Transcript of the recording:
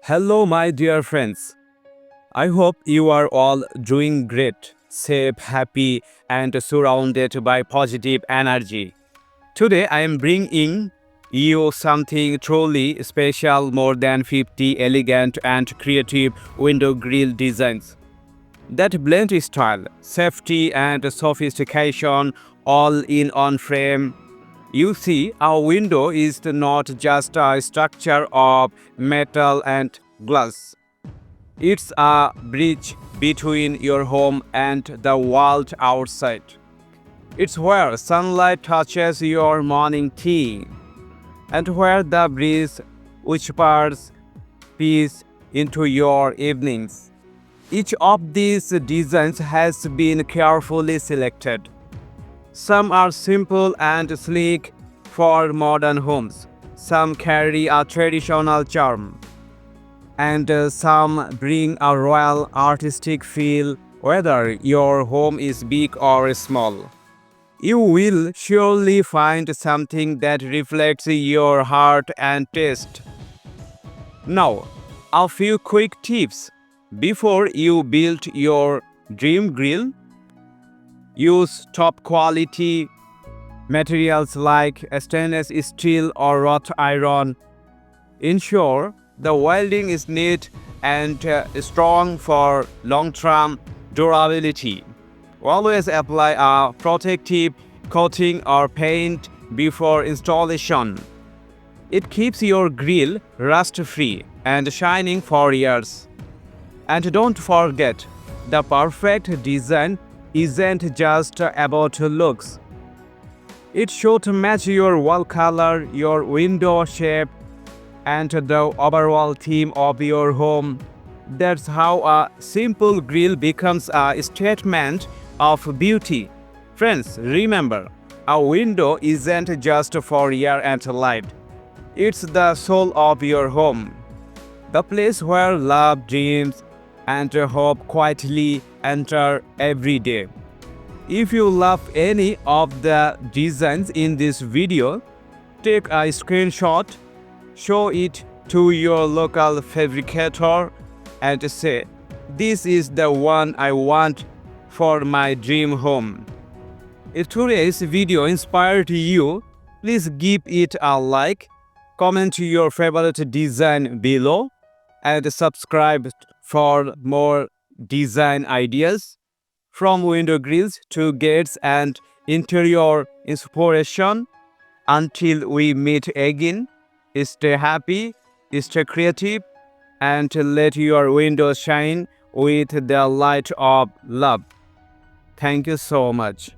Hello, my dear friends. I hope you are all doing great, safe, happy, and surrounded by positive energy. Today, I am bringing you something truly special more than 50 elegant and creative window grill designs that blend style, safety, and sophistication all in one frame. You see, our window is not just a structure of metal and glass. It's a bridge between your home and the world outside. It's where sunlight touches your morning tea and where the breeze whispers peace into your evenings. Each of these designs has been carefully selected. Some are simple and sleek for modern homes. Some carry a traditional charm, and some bring a royal artistic feel whether your home is big or small. You will surely find something that reflects your heart and taste. Now, a few quick tips. Before you build your dream grill, use top quality materials like stainless steel or wrought iron. Ensure the welding is neat and strong for long-term durability. Always apply a protective coating or paint before installation. It keeps your grill rust-free and shining for years. And don't forget, the perfect design isn't just about looks. It should match your wall color, your window shape, and the overall theme of your home. That's how a simple grill becomes a statement of beauty. Friends, remember, a window isn't just for air and light. It's the soul of your home, the place where love, dreams, and hope quietly enter every day. If you love any of the designs in this video, take a screenshot, show it to your local fabricator, and say, "This is the one I want for my dream home." If today's video inspired you, please give it a like, comment your favorite design below, and subscribe for more design ideas. From window grills to gates and interior inspiration, until we meet again, stay happy, stay creative, and let your windows shine with the light of love. Thank you so much.